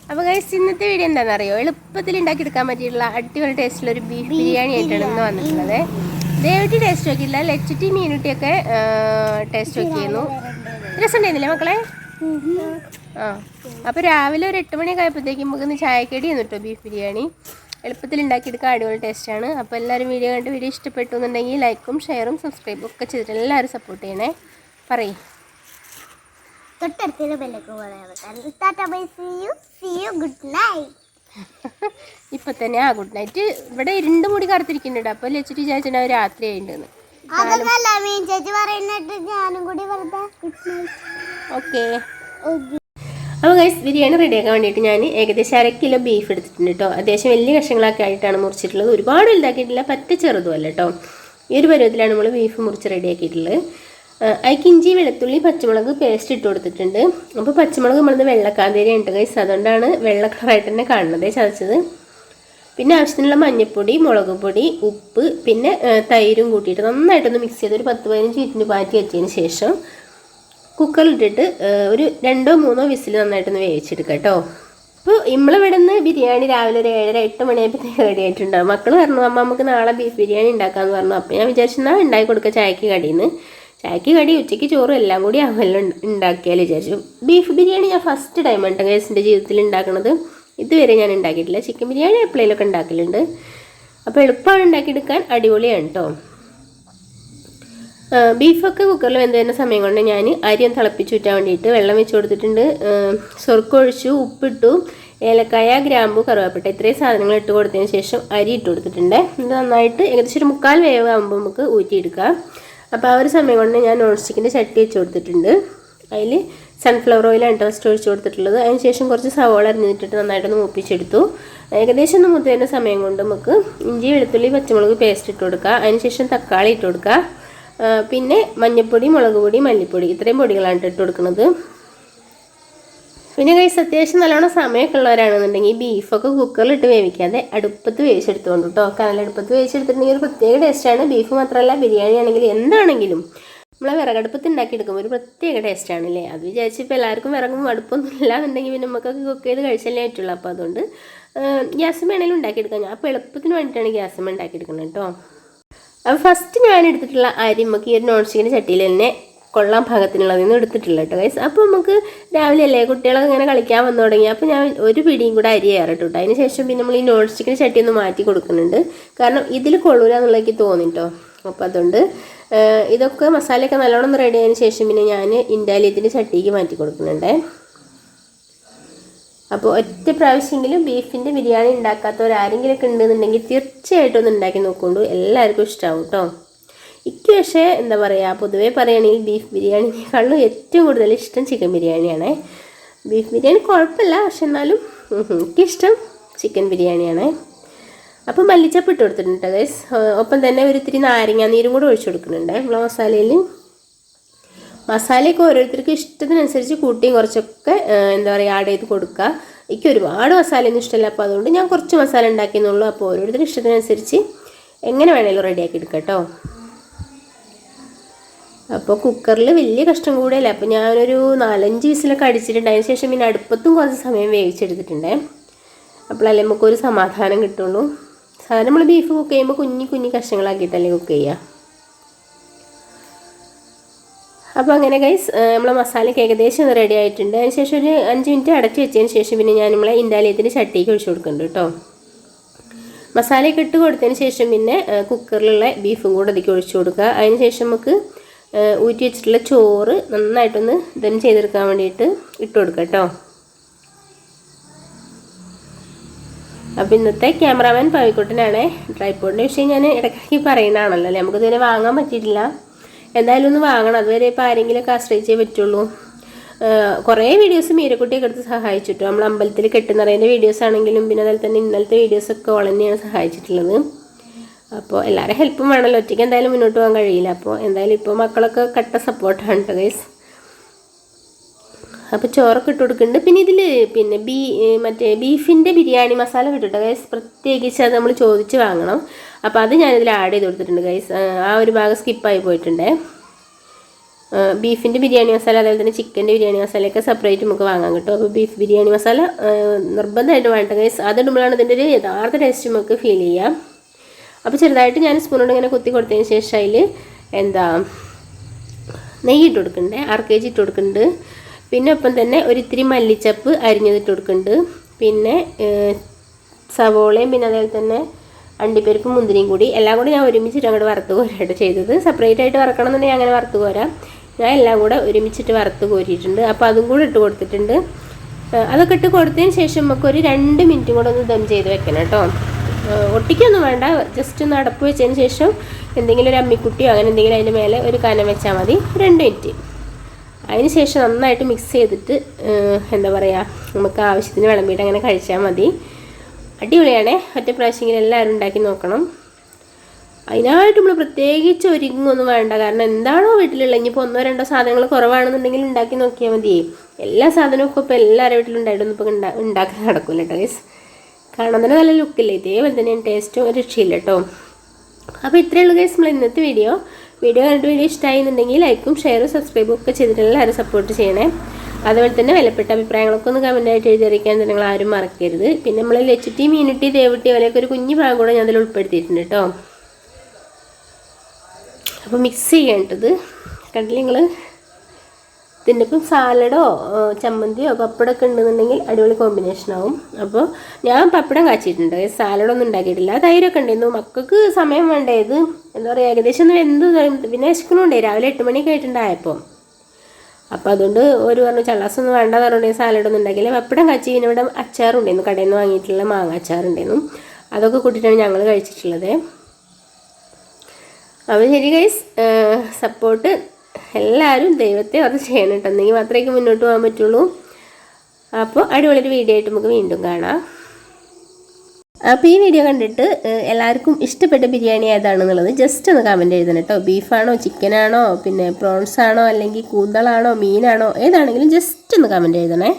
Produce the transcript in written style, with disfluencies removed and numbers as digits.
അപ്പോൾ ഗൈസ് ഇന്നത്തെ വീഡിയോ എന്താണെന്നറിയോ, എളുപ്പത്തിൽ ഉണ്ടാക്കിയെടുക്കാൻ പറ്റിയിട്ടുള്ള അടിപൊളി ടേസ്റ്റുള്ള ഒരു ബീഫ് ബിരിയാണി ആയിട്ടാണ് ഇന്ന് വന്നിട്ടുള്ളത്. ദേവട്ടി ടേസ്റ്റ് നോക്കിയില്ല, ലച്ചുട്ടി മീനുട്ടിയൊക്കെ ടേസ്റ്റ് നോക്കിയിരുന്നു. രസമുണ്ടായിരുന്നില്ലേ മക്കളെ? അപ്പോൾ രാവിലെ ഒരു 8 മണിയൊക്കെ ആയപ്പോഴത്തേക്കും നമുക്ക് ഇന്ന് ചായക്കടി കേട്ടോ ബീഫ് ബിരിയാണി. എളുപ്പത്തിൽ ഉണ്ടാക്കിയെടുക്കാൻ അടിപൊളി ടേസ്റ്റാണ്. അപ്പോൾ എല്ലാവരും വീഡിയോ കണ്ട് വീഡിയോ ഇഷ്ടപ്പെട്ടു എന്നുണ്ടെങ്കിൽ ലൈക്കും ഷെയറും സബ്സ്ക്രൈബും ഒക്കെ ചെയ്തിട്ട് എല്ലാവരും സപ്പോർട്ട് ചെയ്യണേ. പറയും തൊട്ടടുത്തുള്ള ബെല്ലൊക്കെ ഗുഡ് നൈറ്റ്. ഇപ്പൊ തന്നെ ഗുഡ് നൈറ്റ്. ഇവിടെ ഇരുണ്ട് മൂടി കറുത്തിരിക്കുന്നുണ്ട്. അപ്പൊ ലച്ചിട്ട് വിചാരിച്ചിട്ട് രാത്രി ആയിട്ടുണ്ടെന്ന്. ഓക്കെ, അപ്പോൾ ഗൈസ് ബിരിയാണി റെഡിയാക്കാൻ വേണ്ടിയിട്ട് ഞാൻ ഏകദേശം 1/2 കിലോ ബീഫ് എടുത്തിട്ടുണ്ട് കേട്ടോ. അത്യാവശ്യം വലിയ കഷ്ണങ്ങളൊക്കെ ആയിട്ടാണ് മുറിച്ചിട്ടുള്ളത്. ഒരുപാട് വലുതാക്കിയിട്ടില്ല, പറ്റ ചെറുതുമല്ല കേട്ടോ. ഈ ഒരു പരുവത്തിലാണ് നമ്മൾ ബീഫ് മുറിച്ച് റെഡിയാക്കിയിട്ടുള്ളത്. അതിക്ക് ഇഞ്ചി, വെളുത്തുള്ളി, പച്ചമുളക് പേസ്റ്റ് ഇട്ട് കൊടുത്തിട്ടുണ്ട്. അപ്പോൾ പച്ചമുളക് നമ്മളത് വെള്ളക്കാന്തേരി ഉണ്ട് ഗൈസ്, അതുകൊണ്ടാണ് വെള്ള കളറായിട്ട് തന്നെ കാണുന്നത് ചതച്ചത്. പിന്നെ ആവശ്യത്തിനുള്ള മഞ്ഞൾപ്പൊടി, മുളക് പൊടി, ഉപ്പ്, പിന്നെ തൈരും കൂട്ടിയിട്ട് നന്നായിട്ടൊന്ന് മിക്സ് ചെയ്ത് ഒരു 10-15 മിനിറ്റ് മാറ്റി വെച്ചതിന് ശേഷം കുക്കറിലിട്ടിട്ട് ഒരു 2-3 വിസിൽ നന്നായിട്ടൊന്ന് വേവിച്ചെടുക്കാം കേട്ടോ. അപ്പോൾ നമ്മളിവിടെ നിന്ന് ബിരിയാണി രാവിലെ ഒരു 7-8 മണിയായപ്പോഴത്തേക്ക് റെഡി ആയിട്ടുണ്ടാവും. മക്കൾ പറഞ്ഞു അമ്മ നമുക്ക് നാളെ ബീഫ് ബിരിയാണി ഉണ്ടാക്കാമെന്ന് പറഞ്ഞു. അപ്പോൾ ഞാൻ വിചാരിച്ചെന്നാൽ ഉണ്ടാക്കി കൊടുക്കുക ചായക്ക് കടിയിൽ നിന്ന്. ചായക്ക് കടി ഉച്ചയ്ക്ക് ചോറും എല്ലാം കൂടി അവെല്ലാം ഉണ്ടാക്കിയാൽ വിചാരിച്ചു. ബീഫ് ബിരിയാണി ഞാൻ ഫസ്റ്റ് ടൈമാണ് കേട്ടോ ഗൈസിൻ്റെ ജീവിതത്തിൽ ഉണ്ടാക്കുന്നത്. ഇതുവരെ ഞാൻ ഉണ്ടാക്കിയിട്ടില്ല. ചിക്കൻ ബിരിയാണി എപ്പോഴേലൊക്കെ ഉണ്ടാക്കലുണ്ട്. അപ്പോൾ എളുപ്പമാണ് ഉണ്ടാക്കിയെടുക്കാൻ, അടിപൊളിയാണ് കേട്ടോ. ബീഫൊക്കെ കുക്കറിൽ വെന്ത് വരുന്ന സമയം കൊണ്ട് ഞാൻ അരി ഒന്ന് തിളപ്പിച്ച് ഊറ്റാൻ വേണ്ടിയിട്ട് വെള്ളം വെച്ച് കൊടുത്തിട്ടുണ്ട്. സ്വർക്കം ഒഴിച്ചു, ഉപ്പിട്ടു, ഏലക്കായ, ഗ്രാമ്പു, കറുവാപ്പട്ട ഇത്രയും സാധനങ്ങൾ ഇട്ട് കൊടുത്തതിന് ശേഷം അരി ഇട്ട് കൊടുത്തിട്ടുണ്ട്. ഇത് നന്നായിട്ട് ഏകദേശം ഒരു 1/4 വേവ് ആകുമ്പോൾ നമുക്ക് ഊറ്റിയെടുക്കാം. അപ്പോൾ ആ ഒരു സമയം കൊണ്ട് ഞാൻ നോൺ സ്റ്റിക്കിൻ്റെ ചട്ടി വെച്ച് കൊടുത്തിട്ടുണ്ട്. അതിൽ സൺഫ്ലവർ ഓയിലാണ് ഫസ്റ്റ് ഒഴിച്ച് കൊടുത്തിട്ടുള്ളത്. അതിന് ശേഷം കുറച്ച് സവോള അരിഞ്ഞിട്ടിട്ട് നന്നായിട്ടൊന്ന് മൂപ്പിച്ചെടുത്തു. ഏകദേശം ഒന്ന് മൂത്ത് വരുന്ന സമയം കൊണ്ട് നമുക്ക് ഇഞ്ചി, വെളുത്തുള്ളി, പച്ചമുളക് പേസ്റ്റ് ഇട്ട് കൊടുക്കുക. അതിന് ശേഷം തക്കാളി ഇട്ട് കൊടുക്കുക. പിന്നെ മഞ്ഞൾപ്പൊടി, മുളക് പൊടി, മല്ലിപ്പൊടി ഇത്രയും പൊടികളാണ് ഇട്ട് കൊടുക്കുന്നത്. പിന്നെ കൈസ് അത്യാവശ്യം നല്ലോണം സമയമൊക്കെ ഉള്ളവരാണെന്നുണ്ടെങ്കിൽ ബീഫൊക്കെ കുക്കറിലിട്ട് വേവിക്കാതെ അടുപ്പത്ത് വേവിച്ചെടുത്തുകൊണ്ട് കേട്ടോ. കനലടുപ്പത്ത് വേവിച്ചെടുത്തിട്ടുണ്ടെങ്കിൽ ഒരു പ്രത്യേക ടേസ്റ്റാണ്. ബീഫ് മാത്രമല്ല ബിരിയാണി ആണെങ്കിലും എന്താണെങ്കിലും നമ്മളെ വിറകടുപ്പത്ത് ഉണ്ടാക്കിയെടുക്കുമ്പോൾ ഒരു പ്രത്യേക ടേസ്റ്റാണല്ലേ. അത് വിചാരിച്ച് ഇപ്പോൾ എല്ലാവർക്കും വിറകും അടുപ്പൊന്നും ഇല്ല എന്നുണ്ടെങ്കിൽ പിന്നെ നമുക്കൊക്കെ കുക്ക് ചെയ്ത് കഴിച്ചല്ലേ പറ്റുള്ളൂ. അപ്പോൾ അതുകൊണ്ട് ഗ്യാസ് വേണമെങ്കിലും ഉണ്ടാക്കിയെടുക്കാം. ഞാൻ അപ്പോൾ എളുപ്പത്തിന് വേണ്ടിയിട്ടാണ് ഗ്യാസ് ഉണ്ടാക്കിയെടുക്കുന്നത് കേട്ടോ. അപ്പോൾ ഫസ്റ്റ് ഞാൻ എടുത്തിട്ടുള്ള അരി നമുക്ക് ഈ ഒരു നോൺ സ്റ്റിക്കിൻ്റെ ചട്ടിയിൽ തന്നെ കൊള്ളാൻ പാകത്തിനുള്ളതൊന്നും എടുത്തിട്ടില്ല കേട്ടോ ഗൈസ്. അപ്പോൾ നമുക്ക് രാവിലെ അല്ലേ കുട്ടികളൊക്കെ ഇങ്ങനെ കളിക്കാൻ വന്നു തുടങ്ങി. അപ്പോൾ ഞാൻ ഒരു പിടിയും കൂടെ അരി ഏറിട്ടു. അതിന് ശേഷം പിന്നെ നമ്മൾ ഈ നോൺ സ്റ്റിക്കിൻ്റെ ചട്ടി ഒന്ന് മാറ്റി കൊടുക്കുന്നുണ്ട്. കാരണം ഇതിൽ കൊള്ളൂല എന്നുള്ളതെനിക്ക് തോന്നിട്ടോ. അപ്പോൾ അതുകൊണ്ട് ഇതൊക്കെ മസാലയൊക്കെ നല്ലോണം റെഡി ആയതിനു ശേഷം പിന്നെ ഞാൻ ഇൻഡാലിയത്തിൻ്റെ ചട്ടിക്ക് മാറ്റി കൊടുക്കുന്നുണ്ട്. അപ്പോൾ ഒറ്റ പ്രാവശ്യമെങ്കിലും ബീഫിൻ്റെ ബിരിയാണി ഉണ്ടാക്കാത്തവരാരെങ്കിലുമൊക്കെ ഉണ്ടെന്നുണ്ടെങ്കിൽ തീർച്ചയായിട്ടും ഒന്ന് ഉണ്ടാക്കി നോക്കൊണ്ടു. എല്ലാവർക്കും ഇഷ്ടമാവും കേട്ടോ. എനിക്ക് പക്ഷേ എന്താ പറയുക, പൊതുവേ പറയുകയാണെങ്കിൽ ബീഫ് ബിരിയാണിനേക്കാളും ഏറ്റവും കൂടുതൽ ഇഷ്ടം ചിക്കൻ ബിരിയാണിയാണ്. ബീഫ് ബിരിയാണി കുഴപ്പമില്ല, പക്ഷെ എന്നാലും എനിക്കിഷ്ടം ചിക്കൻ ബിരിയാണിയാണ്. അപ്പോൾ മല്ലിച്ചപ്പ് ഇട്ട് കൊടുത്തിട്ടുണ്ട് ഗൈസ്. ഒപ്പം തന്നെ ഒരു ഇത്തിരി നാരങ്ങ നീരും കൂടെ ഒഴിച്ചു കൊടുക്കുന്നുണ്ട് നമ്മളെ മസാലയിൽ. മസാലയൊക്കെ ഓരോരുത്തർക്ക് ഇഷ്ടത്തിനനുസരിച്ച് കൂട്ടിയും കുറച്ചൊക്കെ എന്താ പറയുക ആഡ് ചെയ്ത് കൊടുക്കുക. എനിക്ക് ഒരുപാട് മസാലയൊന്നും ഇഷ്ടമല്ല, അപ്പോൾ അതുകൊണ്ട് ഞാൻ കുറച്ച് മസാല ഉണ്ടാക്കിയെന്നുള്ളൂ. അപ്പോൾ ഓരോരുത്തരുടെ ഇഷ്ടത്തിനനുസരിച്ച് എങ്ങനെ വേണമെങ്കിലും റെഡിയാക്കി എടുക്കാം കേട്ടോ. അപ്പോൾ കുക്കറിൽ വലിയ കഷ്ടം കൂടെയല്ല. അപ്പോൾ ഞാനൊരു 4-5 വിസിലൊക്കെ അടിച്ചിട്ടുണ്ട്. അതിന് ശേഷം പിന്നെ അടുപ്പത്തും കുറച്ച് സമയം വേവിച്ചെടുത്തിട്ടുണ്ട്. അപ്പോഴല്ലേ നമുക്കൊരു സമാധാനം കിട്ടുള്ളൂ. സാധാരണ നമ്മൾ ബീഫ് കുക്ക് ചെയ്യുമ്പോൾ കുഞ്ഞി കഷ്ണങ്ങളാക്കിയിട്ടല്ലേ കുക്ക് ചെയ്യുക. അപ്പോൾ അങ്ങനെ ഗൈസ് നമ്മളെ മസാലയ്ക്ക് ഏകദേശം റെഡി ആയിട്ടുണ്ട്. അതിന് ശേഷം ഒരു 5 മിനിറ്റ് അടച്ച് വെച്ചതിന് ശേഷം പിന്നെ ഞാൻ നമ്മളെ ഇൻഡാലിയത്തിൻ്റെ ചട്ടിക്ക് ഒഴിച്ചു കൊടുക്കുന്നുണ്ട് കേട്ടോ. മസാലയൊക്കെ ഇട്ട് കൊടുത്തതിന് ശേഷം പിന്നെ കുക്കറിലുള്ള ബീഫും കൂടെ അതിലേക്ക് ഒഴിച്ചു കൊടുക്കുക. അതിന് ശേഷം നമുക്ക് ഊറ്റി വെച്ചിട്ടുള്ള ചോറ് നന്നായിട്ടൊന്ന് ദം ചെയ്തെടുക്കാൻ വേണ്ടിയിട്ട് ഇട്ട് കൊടുക്കുക കേട്ടോ. അപ്പോൾ ഇന്നത്തെ ക്യാമറാമാൻ പവിക്കുട്ടനാണ്. ട്രൈപോഡിൻ്റെ വിഷയം ഞാൻ ഇടയ്ക്കിടയ്ക്ക് പറയുന്നതാണല്ലോ അല്ലേ, നമുക്കിതുവരെ വാങ്ങാൻ പറ്റിയിട്ടില്ല. എന്തായാലും ഒന്ന് വാങ്ങണം. അതുവരെ ഇപ്പോൾ ആരെങ്കിലുമൊക്കെ ആശ്രയിച്ചേ പറ്റുള്ളൂ. കുറേ വീഡിയോസ് മീരക്കുട്ടിയൊക്കെ എടുത്ത് സഹായിച്ചിട്ടു. നമ്മൾ അമ്പലത്തിൽ കെട്ടുന്നറിയുന്ന വീഡിയോസ് ആണെങ്കിലും പിന്നെ അതുപോലെ തന്നെ ഇന്നലത്തെ വീഡിയോസൊക്കെ ഓൾ തന്നെയാണ് സഹായിച്ചിട്ടുള്ളത്. അപ്പോൾ എല്ലാവരും ഹെൽപ്പും വേണമല്ലോ, ഒറ്റയ്ക്ക് എന്തായാലും മുന്നോട്ട് പോകാൻ കഴിയില്ല. അപ്പോൾ എന്തായാലും ഇപ്പോൾ മക്കളൊക്കെ കട്ട സപ്പോർട്ടാണ് കേട്ടോ ഗൈസ്. അപ്പോൾ ചോറൊക്കെ ഇട്ട് കൊടുക്കുന്നുണ്ട്. പിന്നെ ഇതിൽ പിന്നെ മറ്റേ ബീഫിൻ്റെ ബിരിയാണി മസാല കിട്ടുട്ടോ ഗൈസ്. പ്രത്യേകിച്ച് അത് നമ്മൾ ചോദിച്ച് വാങ്ങണം. അപ്പോൾ അത് ഞാനിതിൽ ആഡ് ചെയ്ത് കൊടുത്തിട്ടുണ്ട് ഗൈസ്. ആ ഒരു ഭാഗം സ്കിപ്പായി പോയിട്ടുണ്ടേ. ബീഫിൻ്റെ ബിരിയാണി മസാല അതുപോലെ തന്നെ ചിക്കൻ്റെ ബിരിയാണി മസാലയൊക്കെ സെപ്പറേറ്റ് നമുക്ക് വാങ്ങാൻ കിട്ടും. അപ്പോൾ ബീഫ് ബിരിയാണി മസാല നിർബന്ധമായിട്ട് വേണ്ട ഗൈസ്. അതിടുമ്പോഴാണ് ഇതിൻ്റെ ഒരു യഥാർത്ഥ ടേസ്റ്റ് നമുക്ക് ഫീൽ ചെയ്യാം. അപ്പോൾ ചെറുതായിട്ട് ഞാൻ സ്പൂണോട് ഇങ്ങനെ കുത്തി കൊടുത്തതിന് ശേഷം അതിൽ നെയ്യ് ഇട്ട് കൊടുക്കുന്നുണ്ട്, 1/2 kg ഇട്ട് കൊടുക്കുന്നുണ്ട്. പിന്നെ ഒപ്പം തന്നെ ഒരിത്തിരി മല്ലിച്ചപ്പ് അരിഞ്ഞതിട്ട് കൊടുക്കുന്നുണ്ട്. പിന്നെ സവോളയും പിന്നെ അതുപോലെ തന്നെ അണ്ടിപ്പരിപ്പും മുന്തിരിയും കൂടി എല്ലാം കൂടി ഞാൻ ഒരുമിച്ചിട്ട് അങ്ങോട്ട് വറുത്ത് കോരായിട്ട് ചെയ്തത്. സെപ്പറേറ്റ് ആയിട്ട് വറക്കണം എന്നുണ്ടെങ്കിൽ അങ്ങനെ വറുത്ത് കോരാം. ഞാൻ എല്ലാം കൂടെ ഒരുമിച്ചിട്ട് വറുത്ത് കോരിയിട്ടുണ്ട്. അപ്പോൾ അതും കൂടെ ഇട്ട് കൊടുത്തിട്ടുണ്ട്. അതൊക്കെ ഇട്ട് കൊടുത്തതിന് ശേഷം നമുക്കൊരു 2 മിനിറ്റും കൂടെ ഒന്ന് ദം ചെയ്ത് വെക്കണം കേട്ടോ. ഒട്ടിക്കൊന്നും വേണ്ട, ജസ്റ്റ് ഒന്ന് അടപ്പ് വെച്ചതിന് ശേഷം എന്തെങ്കിലും ഒരു അമ്മിക്കുട്ടിയോ അങ്ങനെ എന്തെങ്കിലും അതിൻ്റെ മേലെ ഒരു കനം വെച്ചാൽ മതി. 2 മിനിറ്റ് അതിന് ശേഷം നന്നായിട്ട് മിക്സ് ചെയ്തിട്ട് എന്താ പറയുക, നമുക്ക് ആവശ്യത്തിന് വിളമ്പിയിട്ട് അങ്ങനെ കഴിച്ചാൽ മതി. അടിപൊളിയാണേ. ഒറ്റ പ്രാവശ്യമെങ്കിലും എല്ലാവരും ഉണ്ടാക്കി നോക്കണം. അതിനായിട്ട് നമ്മൾ പ്രത്യേകിച്ച് ഒരുങ്ങൊന്നും വേണ്ട. കാരണം എന്താണോ വീട്ടിലുള്ള, ഇനിയിപ്പോൾ 1-2 സാധനങ്ങൾ കുറവാണെന്നുണ്ടെങ്കിൽ ഉണ്ടാക്കി നോക്കിയാൽ മതി. എല്ലാ സാധനവും ഇപ്പോൾ എല്ലാവരുടെ വീട്ടിലുണ്ടായിട്ടൊന്നും ഇപ്പോൾ ഉണ്ടാക്കാൻ നടക്കില്ല കേട്ടോ ഗൈസ്. കാണാൻ തന്നെ നല്ല ലുക്കില്ല. ഇതേപോലെ തന്നെയാണ് ടേസ്റ്റും ഒരു രക്ഷയില്ല കേട്ടോ. അപ്പോൾ ഇത്രയേ ഉള്ളൂ ഗൈസ് നമ്മൾ ഇന്നത്തെ വീഡിയോ കണ്ടിട്ട് വീഡിയോ ഇഷ്ടമായിരുന്നുണ്ടെങ്കിൽ ലൈക്കും ഷെയറും സബ്സ്ക്രൈബും ഒക്കെ ചെയ്തിട്ട് എല്ലാവരും സപ്പോർട്ട് ചെയ്യണേ. അതുപോലെ തന്നെ വിലപ്പെട്ട അഭിപ്രായങ്ങളൊക്കെ ഒന്ന് കമൻറ്റായിട്ട് എഴുതിയിരിക്കാൻ നിങ്ങൾ ആരും മറക്കരുത്. പിന്നെ നമ്മൾ ലച്ചുട്ടി, മീനുട്ടി, ദേവുട്ടി അവരെയൊക്കെ ഒരു കുഞ്ഞു ഭാഗം കൂടെ ഞാൻ അതിൽ ഉൾപ്പെടുത്തിയിട്ടുണ്ട് കേട്ടോ. അപ്പോൾ മിക്സ് ചെയ്യേണ്ടത് കണ്ടില്ല നിങ്ങൾ. ഇതിൻ്റെ ഇപ്പം സാലഡോ ചമ്മന്തിയോ പപ്പടമൊക്കെ ഉണ്ടെന്നുണ്ടെങ്കിൽ അടിപൊളി കോമ്പിനേഷൻ ആവും. അപ്പോൾ ഞാൻ പപ്പടം കാച്ചിട്ടുണ്ട്, സാലഡൊന്നും ഉണ്ടാക്കിയിട്ടില്ല. തൈരൊക്കെ ഉണ്ടായിരുന്നു. മക്കൾക്ക് സമയം വേണ്ടേ, ഇത് എന്താ പറയുക ഏകദേശം ഒന്ന് വെന്ത് പിന്നെ വിശക്കണുണ്ടേ. രാവിലെ 8 മണിയൊക്കെ ആയിട്ടുണ്ടായപ്പോൾ. അപ്പോൾ അതുകൊണ്ട് ഒരു പറഞ്ഞു ചള്ളാസൊന്നും വേണ്ടെന്ന് പറഞ്ഞിട്ടുണ്ടെങ്കിൽ സാലഡൊന്നും ഉണ്ടാക്കിയില്ല. പപ്പടം കാച്ചി. പിന്നെ ഇവിടെ അച്ചാറുണ്ടായിരുന്നു, കടയിൽ നിന്ന് വാങ്ങിയിട്ടുള്ള മാങ്ങ അച്ചാറുണ്ടായിരുന്നു. അതൊക്കെ കൂട്ടിയിട്ടാണ് ഞങ്ങൾ കഴിച്ചിട്ടുള്ളത്. അപ്പോൾ ശരി ഗൈസ്, സപ്പോർട്ട് എല്ലാവരും ദൈവത്തെ ഓർത്ത് ചെയ്യണം കേട്ടോ. എന്നെങ്കിൽ മാത്രമേ മുന്നോട്ട് പോകാൻ പറ്റുള്ളൂ. അപ്പോൾ അടിപൊളിയൊരു വീഡിയോ ആയിട്ട് നമുക്ക് വീണ്ടും കാണാം. അപ്പോൾ ഈ വീഡിയോ കണ്ടിട്ട് എല്ലാവർക്കും ഇഷ്ടപ്പെട്ട ബിരിയാണി ഏതാണെന്നുള്ളത് ജസ്റ്റ് ഒന്ന് കമൻറ്റ് എഴുതണം കേട്ടോ. ബീഫാണോ, ചിക്കനാണോ, പിന്നെ പ്രോൺസ് ആണോ, അല്ലെങ്കിൽ കൂന്തളാണോ, മീനാണോ, ഏതാണെങ്കിലും ജസ്റ്റ് ഒന്ന് കമൻറ്റ് എഴുതണേ.